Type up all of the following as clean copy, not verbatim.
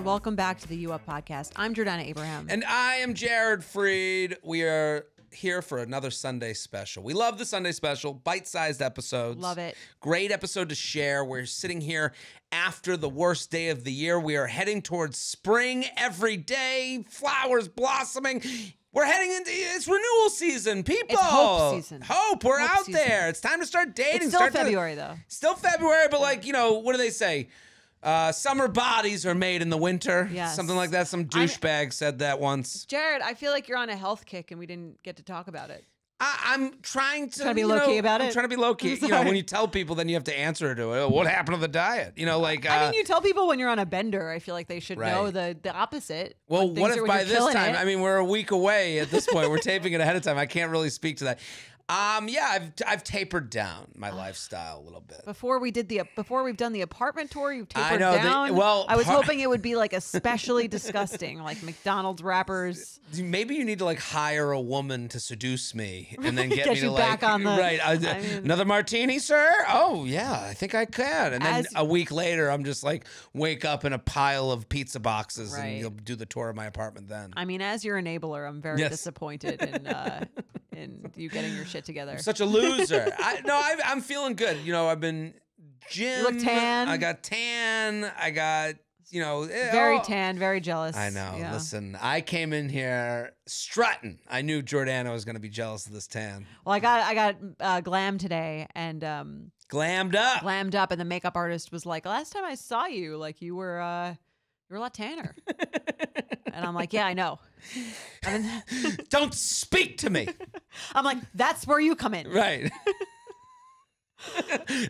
welcome back to the U Up Podcast. I'm Jordana Abraham. And I am Jared Freed. We are here for another Sunday special. We love the Sunday special, bite-sized episodes. Love it. Great episode to share. We're sitting here after the worst day of the year. We are heading towards spring every day, flowers blossoming. We're heading into, it's renewal season, people. It's hope season. Hope, we're Hope out season. there. It's time to start dating. It's still February, though. Still February, but like, you know, what do they say? Summer bodies are made in the winter. Yes. Something like that. Some douchebag said that once. Jared, I feel like you're on a health kick and we didn't get to talk about it. I'm trying to be low-key about I'm it? trying to be low-key. You know, when you tell people, then you have to answer to it. What happened to the diet? You know, like... I mean, you tell people when you're on a bender, I feel like they should know the opposite. Well, when what if when by you're this killing time... it. I mean, we're a week away at this point. We're taping it ahead of time. I can't really speak to that. Yeah, I've tapered down my lifestyle a little bit. Before we've done the apartment tour, you've tapered I know, down. I was part- hoping it would be like especially disgusting, like McDonald's wrappers. Maybe you need to like hire a woman to seduce me and then get me you to back like on the- right. I mean- Another martini, sir? Oh yeah, I think I can. And then a week later, I'm just like wake up in a pile of pizza boxes, Right. and you'll do the tour of my apartment then. I mean, as your enabler, I'm very disappointed in you getting your shit together. I'm such a loser. I'm feeling good. You know, I've been gym. You look tan. I got tan. I got, you know. Very tan, very jealous. I know. Yeah. Listen, I came in here strutting. I knew Jordana was going to be jealous of this tan. Well, I got glam today and Glammed up. glammed up, and the makeup artist was like, "Last time I saw you, like you were a lot tanner." And I'm like, "Yeah, I know." Don't speak to me. I'm like, "That's where you come in." Right.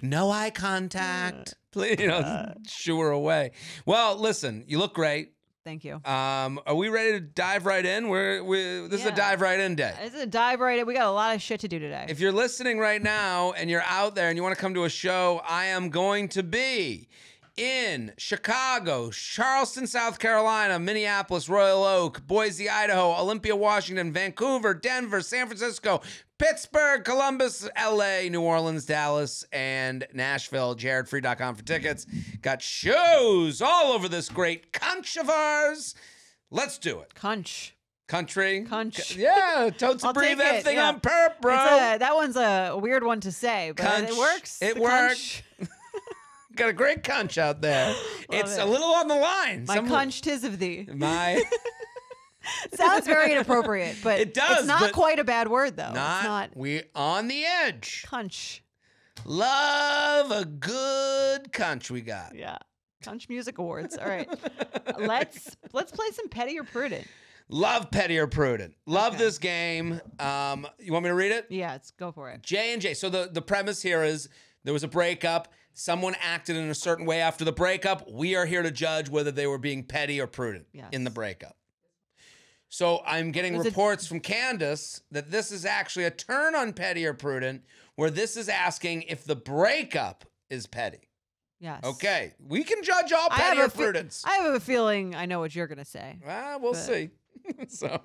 No eye contact. Please, you know, shoo her away. Well, listen, you look great. Thank you. Are we ready to dive right in? This is a dive right in day. This is a dive right in. We got a lot of shit to do today. If you're listening right now and you're out there and you want to come to a show, I am going to be in Chicago, Charleston, South Carolina, Minneapolis, Royal Oak, Boise, Idaho, Olympia, Washington, Vancouver, Denver, San Francisco, Pittsburgh, Columbus, LA, New Orleans, Dallas, and Nashville. JaredFree.com for tickets. Got shows all over this great country of ours. Let's do it. Country. Yeah, totes I'll breathe take that it, thing yeah. on perp, bro. That one's a weird one to say, but it works. It The works. cunch. Got a great cunch out there. It's it. a little on the line. My cunch tis of thee. My Sounds very inappropriate, but It does, it's not but quite a bad word, though. It's not. not We on the edge. cunch. Love a good cunch we got. Yeah. Cunch Music Awards. All right. Let's play some Petty or Prudent. Love Petty or Prudent. Love this game. You want me to read it? Yeah, let's go for it. J&J. So the premise here is there was a breakup. Someone acted in a certain way after the breakup. We are here to judge whether they were being petty or prudent in the breakup. So I'm getting reports from Candace that this is actually a turn on Petty or Prudent, where this is asking if the breakup is petty. Yes. Okay. We can judge all petty or prudence. I have a feeling I know what you're going to say. We'll see. So,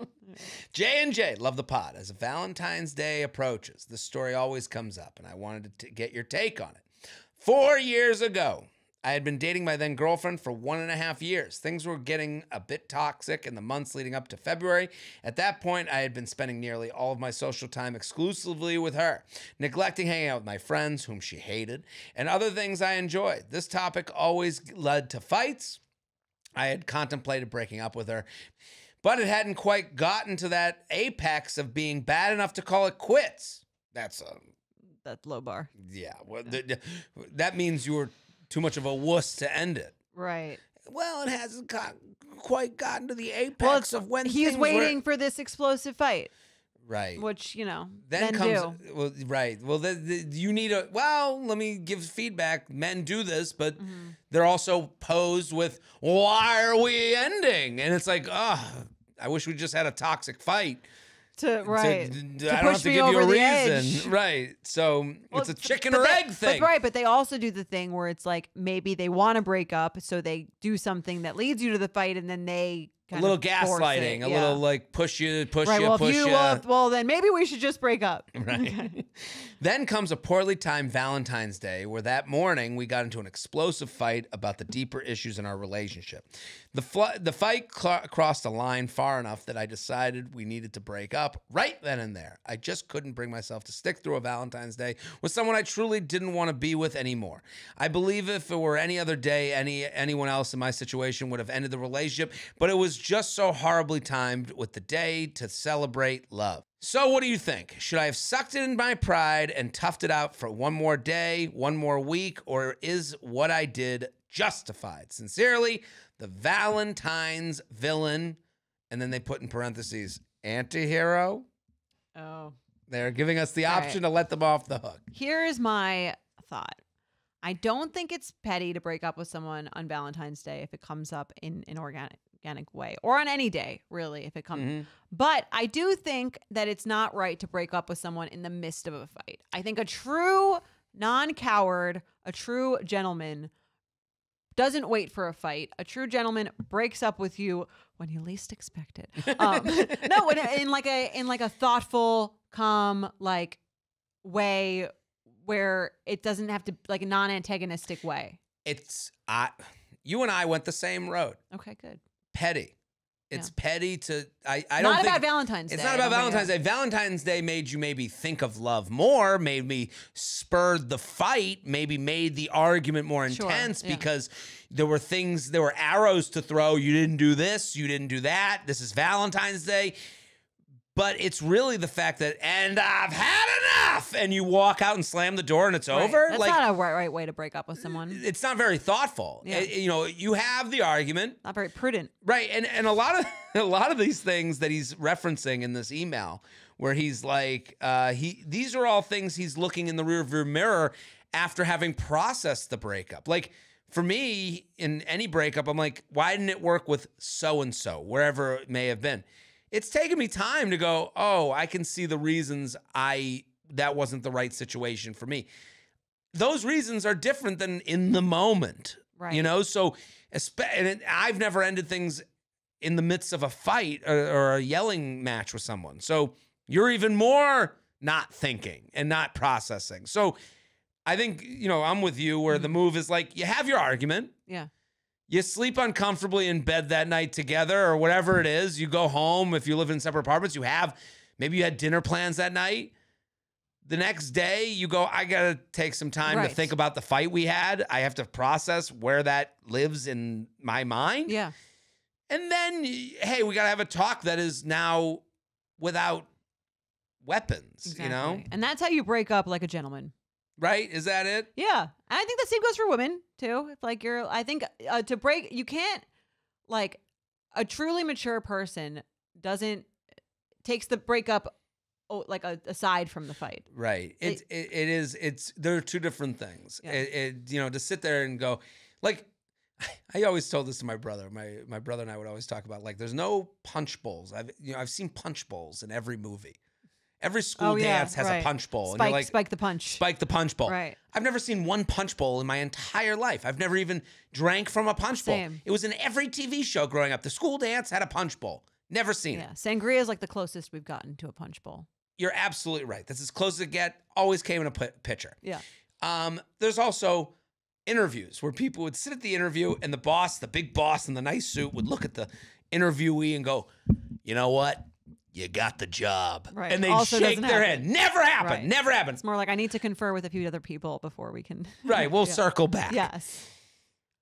J&J, love the pod. As Valentine's Day approaches, this story always comes up, and I wanted to get your take on it. 4 years ago, I had been dating my then girlfriend for 1.5 years. Things were getting a bit toxic in the months leading up to February. At that point, I had been spending nearly all of my social time exclusively with her, neglecting hanging out with my friends, whom she hated, and other things I enjoyed. This topic always led to fights. I had contemplated breaking up with her, but it hadn't quite gotten to that apex of being bad enough to call it quits. That's low bar. Yeah. Well, that means you were too much of a wuss to end it. Right. Well, it hasn't quite gotten to the apex of when he's things waiting were... for this explosive fight. Right. Which, you know, then men comes, do. Well, right. Well, you need let me give feedback. Men do this, but they're also posed with, why are we ending? And it's like, I wish we just had a toxic fight. I don't have to give you a reason. Right. So it's a chicken or egg thing. But they also do the thing where it's like maybe they want to break up, so they do something that leads you to the fight, and then they A little gaslighting, a little like push you. Well, then maybe we should just break up. Right. Okay. Then comes a poorly timed Valentine's Day where that morning we got into an explosive fight about the deeper issues in our relationship. The fight crossed a line far enough that I decided we needed to break up right then and there. I just couldn't bring myself to stick through a Valentine's Day with someone I truly didn't want to be with anymore. I believe if it were any other day, anyone else in my situation would have ended the relationship, but it was just so horribly timed with the day to celebrate love. So what do you think? Should I have sucked in my pride and toughed it out for one more day, one more week, or is what I did justified? Sincerely, the Valentine's villain. And then they put in parentheses, anti-hero. Oh. They're giving us the option to let them off the hook. Here's my thought. I don't think it's petty to break up with someone on Valentine's Day if it comes up in an organic way, or on any day, really, if it comes. Mm-hmm. But I do think that it's not right to break up with someone in the midst of a fight. I think a true non-coward, a true gentleman doesn't wait for a fight. A true gentleman breaks up with you when you least expect it. No, in like a thoughtful, calm, like way where it doesn't have to, like, a non-antagonistic way. You and I went the same road. Okay, good. Petty. It's petty to I don't not think about Valentine's Day. It's not about Valentine's Day. Valentine's Day made you maybe think of love more, made me spurred the fight, maybe made the argument more intense because there were arrows to throw. You didn't do this, you didn't do that. This is Valentine's Day. But it's really the fact that, and I've had enough, and you walk out and slam the door and it's over. That's not a right way to break up with someone. It's not very thoughtful. Yeah. You have the argument. Not very prudent. Right, and a lot of these things that he's referencing in this email, where he's like, these are all things he's looking in the rearview mirror after having processed the breakup. Like, for me, in any breakup, I'm like, why didn't it work with so-and-so, wherever it may have been? It's taken me time to go, oh, I can see the reasons that wasn't the right situation for me. Those reasons are different than in the moment, right? So, I've never ended things in the midst of a fight or a yelling match with someone. So you're even more not thinking and not processing. So I think, I'm with you where the move is like, you have your argument. Yeah. You sleep uncomfortably in bed that night together or whatever it is. You go home. If you live in separate apartments, maybe you had dinner plans that night. The next day you go, I got to take some time to think about the fight we had. I have to process where that lives in my mind. Yeah. And then, hey, we got to have a talk that is now without weapons, Exactly. And that's how you break up like a gentleman. Right? Is that it? Yeah. And I think the same goes for women too. It's like to break, you can't, like, a truly mature person takes the breakup like aside from the fight. Right. There are two different things. Yeah. To sit there and go, like, I always told this to my brother. My brother and I would always talk about, like, there's no punch bowls. I've seen punch bowls in every movie. Every school dance has a punch bowl. And you're like, spike the punch. Spike the punch bowl. Right. I've never seen one punch bowl in my entire life. I've never even drank from a punch bowl. It was in every TV show growing up. The school dance had a punch bowl. Never seen it. Sangria is like the closest we've gotten to a punch bowl. You're absolutely right. That's as close as it get. Always came in a pitcher. Yeah. There's also interviews where people would sit at the interview and the big boss in the nice suit would look at the interviewee and go, you know what? You got the job. Right. And they shake their head. Never happened. Right. Never happened. It's more like, I need to confer with a few other people before we can. Right. We'll circle back. Yes.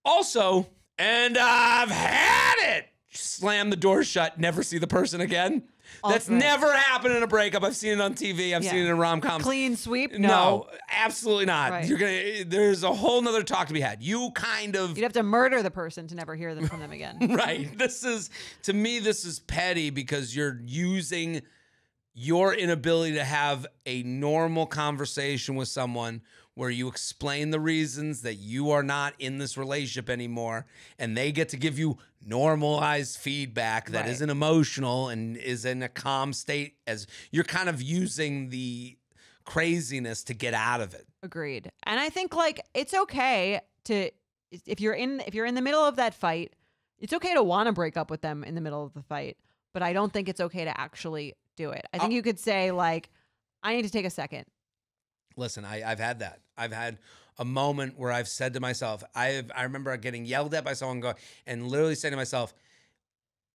Also, and I've had it. Slam the door shut. Never see the person again. That's never happened in a breakup. I've seen it on TV. I've seen it in rom-coms. Clean sweep? No, absolutely not. Right. There's a whole nother talk to be had. You'd have to murder the person to never hear from them again. Right. To me, this is petty because you're using your inability to have a normal conversation with someone where you explain the reasons that you are not in this relationship anymore, and they get to give you normalized feedback that isn't emotional and is in a calm state, as you're kind of using the craziness to get out of it. Agreed. And I think, like, it's okay to, if you're in the middle of that fight, It's okay to want to break up with them in the middle of the fight, but I don't think it's okay to actually do it. I think you could say, like, I need to take a second. Listen, I've had that. I've had a moment where I've said to myself, I remember getting yelled at by someone and literally saying to myself,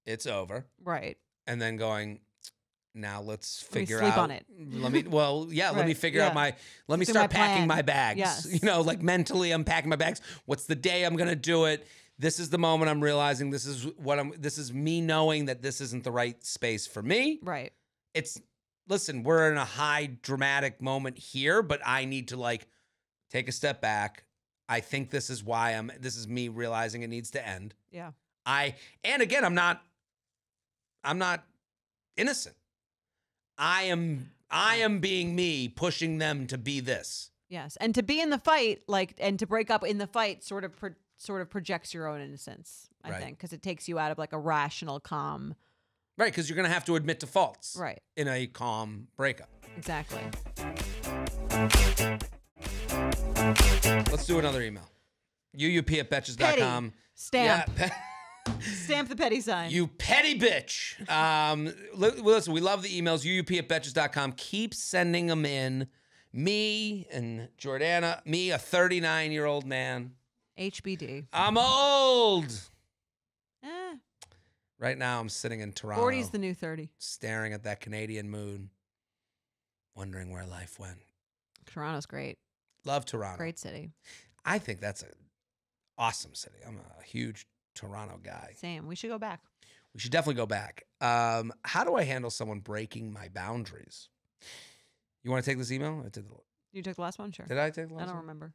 it's over. Right. And then going, now let's Let me figure sleep out. on it. Let me Right, figure out let me Do start my packing plan. my bags. Yes. You know, like mentally unpacking my bags. What's the day I'm going to do it? This is the moment I'm realizing this is me knowing that this isn't the right space for me. Right. Listen, we're in a high dramatic moment here, but I need to like take a step back. I think this is me realizing it needs to end. Yeah. And again, I'm not innocent. I am being me, pushing them to be this. Yes. And to be in the fight, and to break up in the fight sort of projects your own innocence, I think, because it takes you out of like a rational, calm. Right, because you're going to have to admit to faults. Right. In a calm breakup. Exactly. Let's do another email. UUP@betches.com. Stamp. Yeah. Stamp the petty sign. You petty bitch. Listen, we love the emails. UUP@betches.com. Keep sending them in. Me and Jordana, me, a 39-year-old man. HBD. I'm old. Eh. Right now, I'm sitting in Toronto. 40's the new 30. Staring at that Canadian moon. Wondering where life went. Toronto's great. Love Toronto. Great city. I think that's an awesome city. I'm a huge Toronto guy. Same. We should go back. We should definitely go back. How do I handle someone breaking my boundaries? You want to take this email? You took the last one? Sure. Did I take the last one? I don't remember.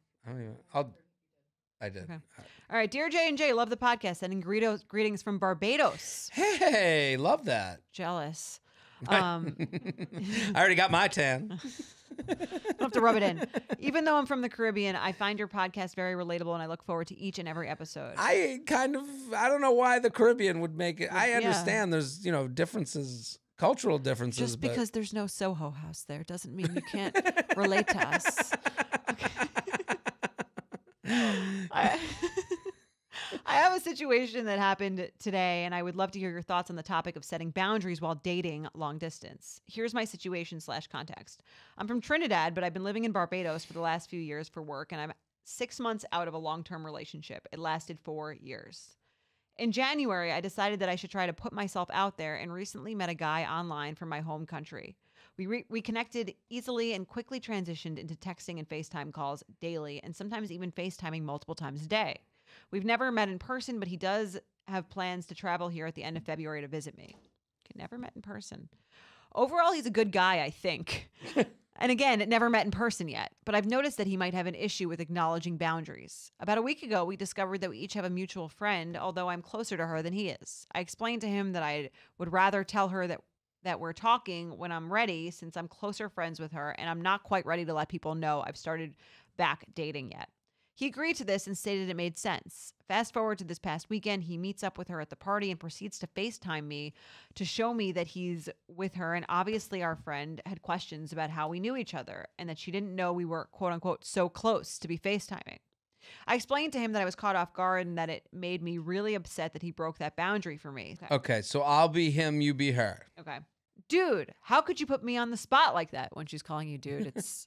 I did. Okay. All right. Dear J&J, love the podcast. Sending greetings from Barbados. Hey, love that. Jealous. I already got my tan. Don't have to rub it in. Even though I'm from the Caribbean, I find your podcast very relatable, and I look forward to each and every episode. I don't know why the Caribbean would make it. I understand there's, differences, cultural differences. Just because there's no Soho House there doesn't mean you can't relate to us. I have a situation that happened today, and I would love to hear your thoughts on the topic of setting boundaries while dating long distance. Here's my situation/context. I'm from Trinidad, but I've been living in Barbados for the last few years for work, and I'm 6 months out of a long-term relationship. It lasted 4 years. In January, I decided that I should try to put myself out there and recently met a guy online from my home country. We connected easily and quickly transitioned into texting and FaceTime calls daily, and sometimes even FaceTiming multiple times a day. We've never met in person, but he does have plans to travel here at the end of February to visit me. Never met in person. Overall, he's a good guy, I think. And again, never met in person yet, but I've noticed that he might have an issue with acknowledging boundaries. About a week ago, we discovered that we each have a mutual friend, although I'm closer to her than he is. I explained to him that I would rather tell her that we're talking when I'm ready, since I'm closer friends with her, and I'm not quite ready to let people know I've started back dating yet. He agreed to this and stated it made sense. Fast forward to this past weekend, he meets up with her at the party and proceeds to FaceTime me to show me that he's with her, and obviously our friend had questions about how we knew each other and that she didn't know we were, quote unquote, so close to be FaceTiming. I explained to him that I was caught off guard and that it made me really upset that he broke that boundary for me. Okay, so I'll be him, you be her. Okay. Dude, how could you put me on the spot like that when she's calling you dude? It's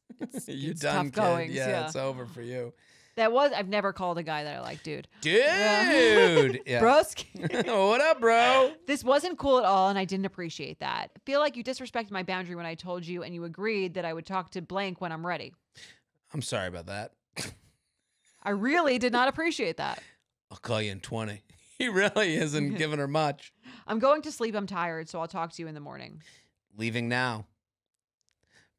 done, tough going. Yeah, it's over for you. I've never called a guy that I like dude. Dude. Yeah. Broski. What up, bro? This wasn't cool at all, and I didn't appreciate that. I feel like you disrespected my boundary when I told you, and you agreed that I would talk to blank when I'm ready. I'm sorry about that. I really did not appreciate that. I'll call you in 20. He really isn't giving her much. I'm going to sleep. I'm tired, so I'll talk to you in the morning. Leaving now.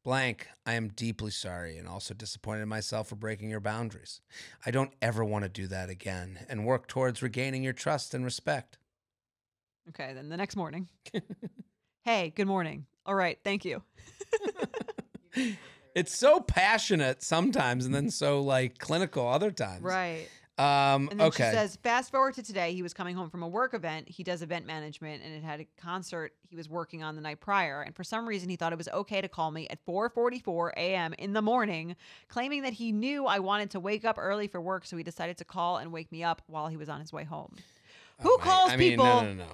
Blank, I am deeply sorry and also disappointed in myself for breaking your boundaries. I don't ever want to do that again and work towards regaining your trust and respect. Okay, then the next morning. Hey, good morning. All right, thank you. It's so passionate sometimes and then so like clinical other times. Right. And then okay. she says, fast forward to today, he was coming home from a work event. He does event management, and it had a concert he was working on the night prior. And for some reason, he thought it was okay to call me at 4:44 a.m. in the morning, claiming that he knew I wanted to wake up early for work, so he decided to call and wake me up while he was on his way home. Who calls people? No.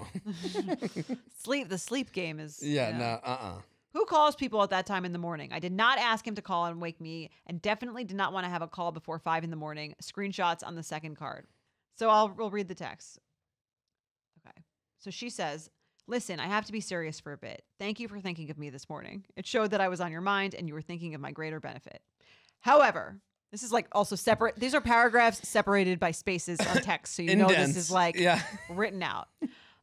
The sleep game is. Yeah, no, Who calls people at that time in the morning? I did not ask him to call and wake me, and definitely did not want to have a call before 5 in the morning. Screenshots on the second card. So we'll read the text. Okay. So she says, listen, I have to be serious for a bit. Thank you for thinking of me this morning. It showed that I was on your mind and you were thinking of my greater benefit. However, this is like also separate. These are paragraphs separated by spaces on text. So you know this is like written out.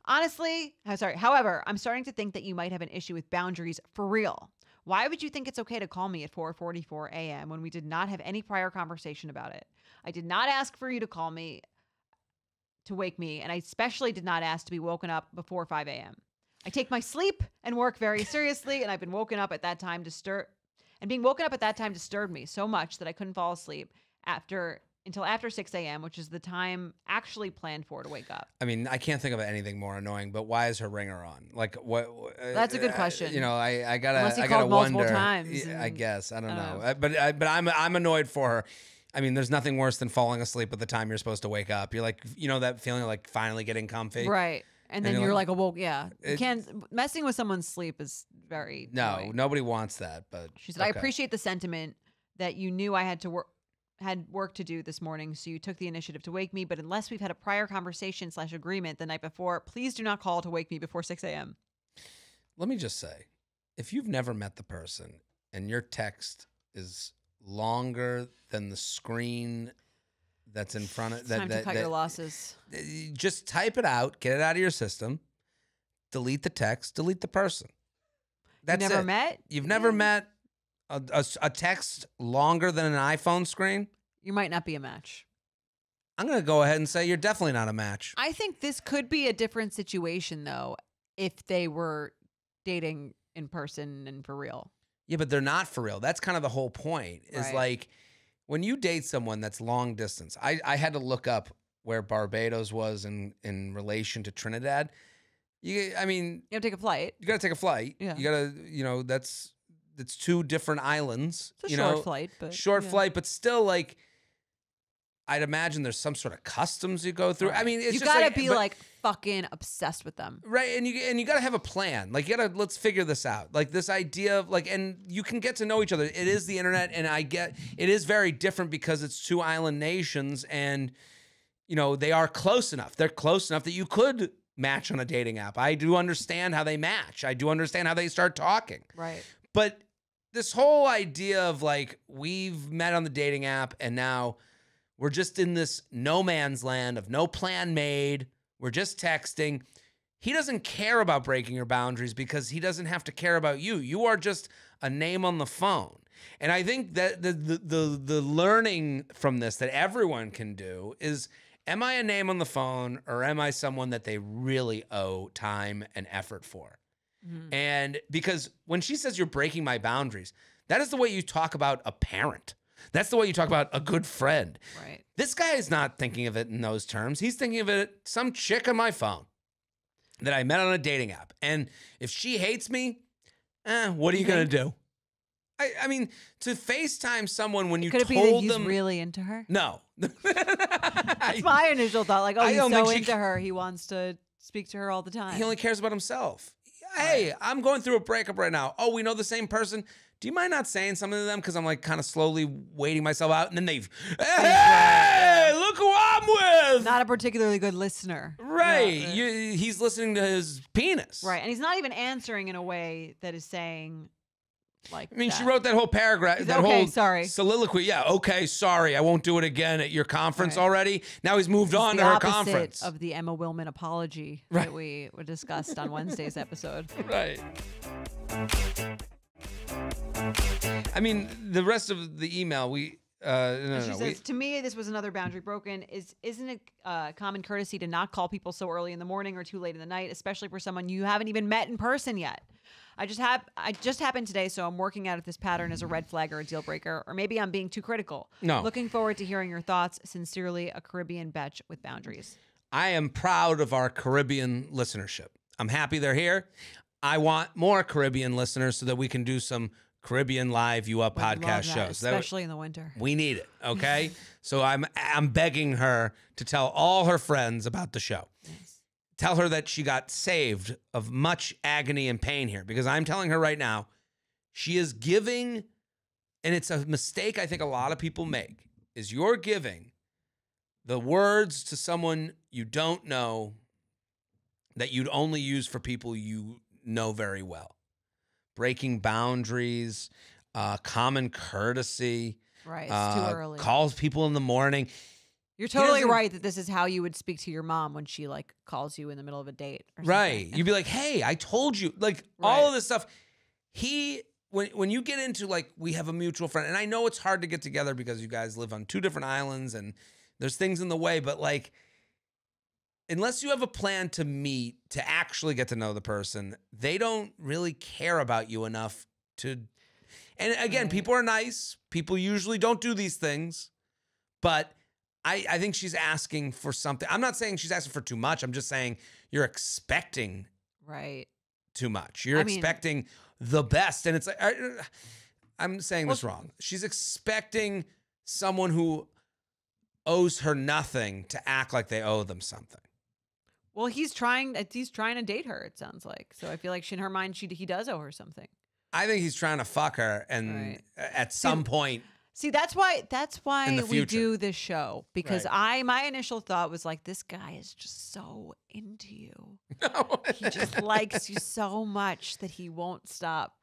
Honestly, however, I'm starting to think that you might have an issue with boundaries for real. Why would you think it's okay to call me at 4:44 a.m. when we did not have any prior conversation about it? I did not ask for you to call me to wake me, and I especially did not ask to be woken up before 5 a.m. I take my sleep and work very seriously, and I've been woken up at that time being woken up at that time disturbed me so much that I couldn't fall asleep until after 6 a.m., which is the time actually planned for to wake up. I mean, I can't think of anything more annoying, but why is her ringer on? Like, what? That's a good question. I gotta, Unless he I gotta called multiple wonder. times I guess I don't know. But I'm annoyed for her. I mean, there's nothing worse than falling asleep at the time you're supposed to wake up. You're like, that feeling of like finally getting comfy, right? And then you're like awoke. Yeah, you can't messing with someone's sleep is very annoying. Nobody wants that. But she said, I appreciate the sentiment that you knew I had work to do this morning, so you took the initiative to wake me. But unless we've had a prior conversation / agreement the night before, please do not call to wake me before 6 a.m. Let me just say, if you've never met the person and your text is longer than the screen that's in front of time to cut your losses. Just type it out, get it out of your system, delete the text, delete the person. That's You've never met? You've never met a text longer than an iPhone screen? You might not be a match. I'm going to go ahead and say you're definitely not a match. I think this could be a different situation, though, if they were dating in person and for real. Yeah, but they're not for real. That's kind of the whole point. Is like when you date someone that's long distance. I had to look up where Barbados was in relation to Trinidad. You have to take a flight. You got to take a flight. Yeah. You got to, that's two different islands. It's a short flight, but flight, but still like. I'd imagine there's some sort of customs you go through. I mean, it's you just gotta be like fucking obsessed with them, right? And you gotta have a plan. Like let's figure this out. Like this idea of and you can get to know each other. It is the internet, and it is very different because it's two island nations, and they are close enough. They're close enough that you could match on a dating app. I do understand how they match. I do understand how they start talking. Right. But this whole idea of we've met on the dating app and now we're just in this no man's land of no plan made. We're just texting. He doesn't care about breaking your boundaries because he doesn't have to care about you. You are just a name on the phone. And I think that the learning from this that everyone can do is, am I a name on the phone or am I someone that they really owe time and effort for? Mm-hmm. And because when she says you're breaking my boundaries, that is the way you talk about a parent. That's the way you talk about a good friend. Right. This guy is not thinking of it in those terms. He's thinking of it, some chick on my phone that I met on a dating app. And if she hates me, what are you going to do? I mean, to FaceTime someone when you told them... Could it be that he's really into her? No. That's my initial thought. He's so into her, he wants to speak to her all the time. He only cares about himself. Hey, I'm going through a breakup right now. Oh, we know the same person? Do you mind not saying something to them? Because I'm kind of slowly waiting myself out. And then hey, look who I'm with. Not a particularly good listener. Right. He's listening to his penis. Right. And he's not even answering in a way that is saying she wrote that whole paragraph, whole soliloquy. Yeah. Okay. Sorry. I won't do it again at your conference already. Now he's moved on to her conference. Of the Emma Willman apology that we discussed on Wednesday's episode. Right. I mean, the rest of the email, she says, to me, this was another boundary broken. Isn't it common courtesy to not call people so early in the morning or too late in the night, especially for someone you haven't even met in person yet? I just happened today, so I'm working out if this pattern is a red flag or a deal breaker, or maybe I'm being too critical. No. Looking forward to hearing your thoughts. Sincerely, a Caribbean betch with boundaries. I am proud of our Caribbean listenership. I'm happy they're here. I want more Caribbean listeners so that we can do some Caribbean Live You Up Would love podcast that, shows. especially in the winter. We need it, okay? So I'm begging her to tell all her friends about the show. Yes. Tell her that she got saved of much agony and pain here, because I'm telling her right now, she is giving, and it's a mistake I think a lot of people make, is you're giving the words to someone you don't know that you'd only use for people you know very well. Breaking boundaries, common courtescy. Right, it's too early. Calls people in the morning. You're totally right that this is how you would speak to your mom when she like calls you in the middle of a date. Or Right. something. You'd be like, hey, I told you. Like all of this stuff. When you get into like, we have a mutual friend, and I know it's hard to get together because you guys live on 2 different islands and there's things in the way, but like, unless you have a plan to meet, to actually get to know the person, they don't really care about you enough to. And again, people are nice. People usually don't do these things, but I think she's asking for something. I'm not saying she's asking for too much. I'm just saying you're expecting too much. You're expecting the best. And it's like, I'm saying this wrong. She's expecting someone who owes her nothing to act like they owe them something. Well, he's trying to date her, it sounds like. So I feel like in her mind, he does owe her something. I think he's trying to fuck her, and at some point. See, that's why we do this show, because my initial thought was like, this guy is just so into you. He just likes you so much that he won't stop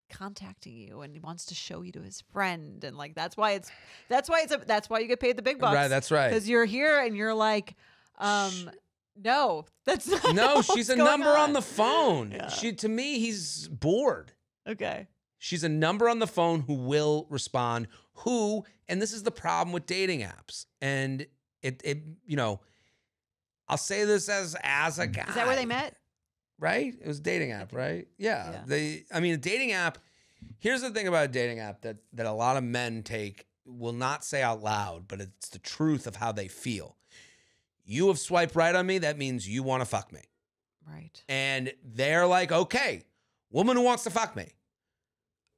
contacting you, and he wants to show you to his friend, and like that's why you get paid the big bucks. Right, that's right. Because you're here and you're like, no, that's not. No, she's a number on the phone. Yeah. To me, he's bored. Okay. She's a number on the phone who will respond. And this is the problem with dating apps. And I'll say this as a guy. Is that where they met? Right? It was a dating app, right? Yeah. A dating app. Here's the thing about a dating app that a lot of men will not say out loud, but it's the truth of how they feel. You have swiped right on me. That means you want to fuck me. Right. And they're like, okay, woman who wants to fuck me,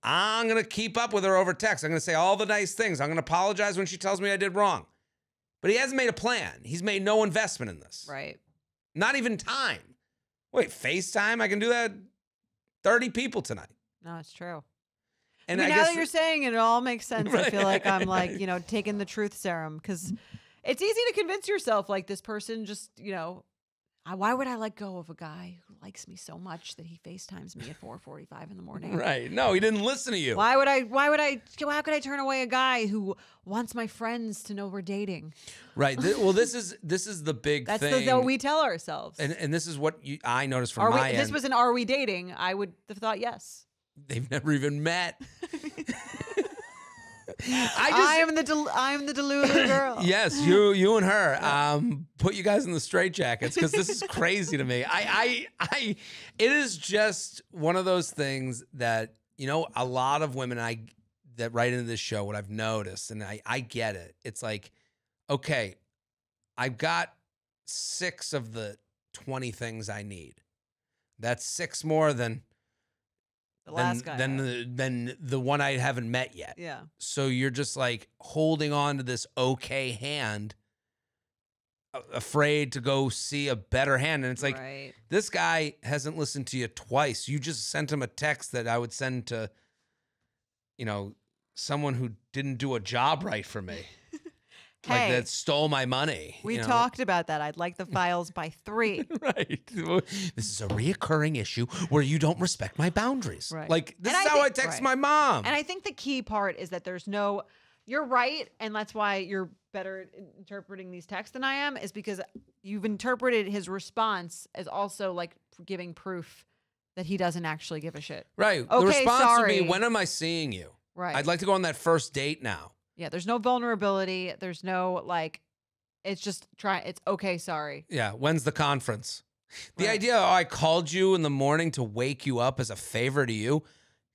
I'm going to keep up with her over text. I'm going to say all the nice things. I'm going to apologize when she tells me I did wrong. But he hasn't made a plan. He's made no investment in this. Right. Not even time. Wait, FaceTime? I can do that 30 people tonight. No, it's true. And now that you're saying it, it all makes sense. Right. I feel like I'm like, taking the truth serum, because it's easy to convince yourself like this person just, why would I let go of a guy who likes me so much that he FaceTimes me at 4:45 in the morning? Right. No, he didn't listen to you. How could I turn away a guy who wants my friends to know we're dating? Right. Well, this is the big thing. That's what we tell ourselves. And this is what I noticed from my end. If this was an "Are we dating?" I would have thought yes. They've never even met. I am the Delulu girl. Yes, you and her. Put you guys in the straitjackets, because this is crazy to me. It is just one of those things that, a lot of women that write into this show, what I've noticed, and I get it. It's like, okay, I've got 6 of the 20 things I need. That's 6 more than the last guy. Than the one I haven't met yet. Yeah. So you're just like holding on to this okay hand, afraid to go see a better hand. And it's like, this guy hasn't listened to you twice. You just sent him a text that I would send to, someone who didn't do a job right for me. Like that stole my money. We talked about that. I'd like the files by 3. Right. This is a reoccurring issue where you don't respect my boundaries. Right. Like, this is how I text my mom. And I think the key part is that you're right, and that's why you're better at interpreting these texts than I am, is because you've interpreted his response as also like giving proof that he doesn't actually give a shit. Right. Okay, the response would be, sorry. when am I seeing you? Right. I'd like to go on that first date now. Yeah, there's no vulnerability. There's no it's just it's okay, sorry. Yeah, when's the conference? The idea, I called you in the morning to wake you up as a favor to you.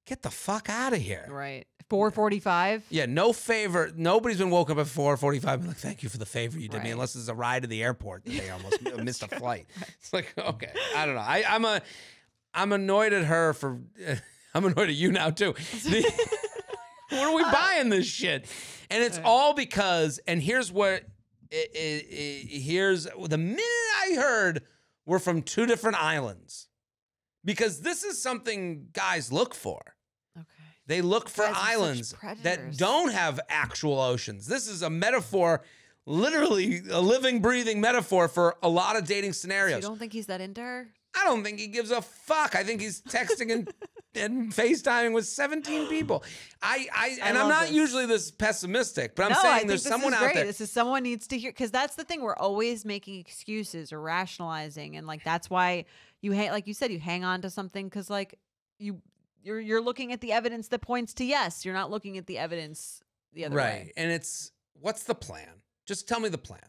Get the fuck out of here. Right. 4:45? Yeah, no favor. Nobody's been woke up at 4:45 like, thank you for the favor you did me, unless it's a ride to the airport that they almost missed a flight. It's like, okay, I don't know. I'm annoyed at her for I'm annoyed at you now too. What are we buying this shit? And it's all because, and here's what, here's the minute I heard we're from two different islands, because this is something guys look for. Okay. They look for Guys are such islands predators. that don't have actual oceans. This is a metaphor, literally a living, breathing metaphor for a lot of dating scenarios. You don't think he's that into her? I don't think he gives a fuck. I think he's texting and FaceTiming with 17 people. And I'm not usually this pessimistic, but I'm saying there's someone out there. This is someone needs to hear, because that's the thing. We're always making excuses or rationalizing, and like that's why you like you said, you hang on to something because like you're looking at the evidence that points to yes. You're not looking at the evidence the other way. Right. And it's, what's the plan? Just tell me the plan.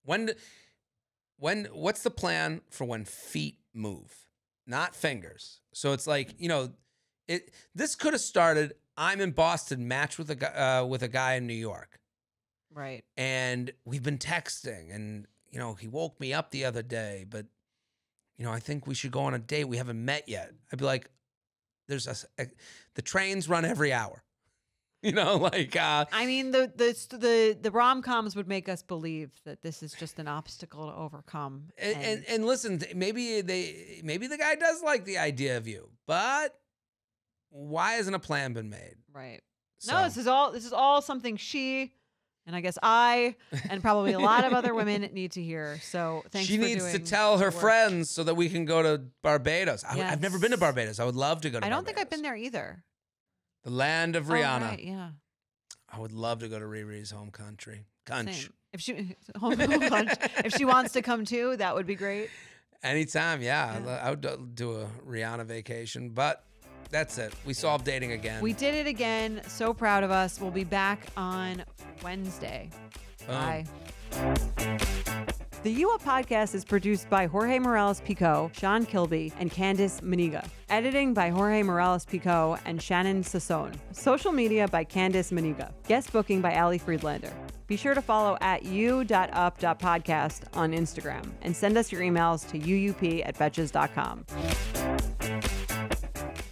What's the plan for when feet move, not fingers? So it's like, this could have started, I'm in Boston, matched with a guy in New York. Right. And we've been texting, and, he woke me up the other day, but, I think we should go on a date. We haven't met yet. I'd be like, the trains run every hour. I mean, the rom-coms would make us believe that this is just an obstacle to overcome. And listen, maybe the guy does like the idea of you, but why hasn't a plan been made? Right. So. No, this is all something she, and I guess I, and probably a lot of other women need to hear. So thanks. She needs to tell her friends so that we can go to Barbados. Yes. I've never been to Barbados. I would love to go to Barbados. I don't think I've been there either. The land of Rihanna. Oh, right, yeah. I would love to go to Riri's home country. Cunch. If she wants to come too, that would be great. Anytime, yeah. I would do a Rihanna vacation, but that's it. We solved dating again. We did it again. So proud of us. We'll be back on Wednesday. Bye. The You Up podcast is produced by Jorge Morales-Pico, Sean Kilby, and Candice Maniga. Editing by Jorge Morales-Pico and Shannon Sassone. Social media by Candice Maniga. Guest booking by Ali Friedlander. Be sure to follow at you.up.podcast on Instagram and send us your emails to uup@betches.com.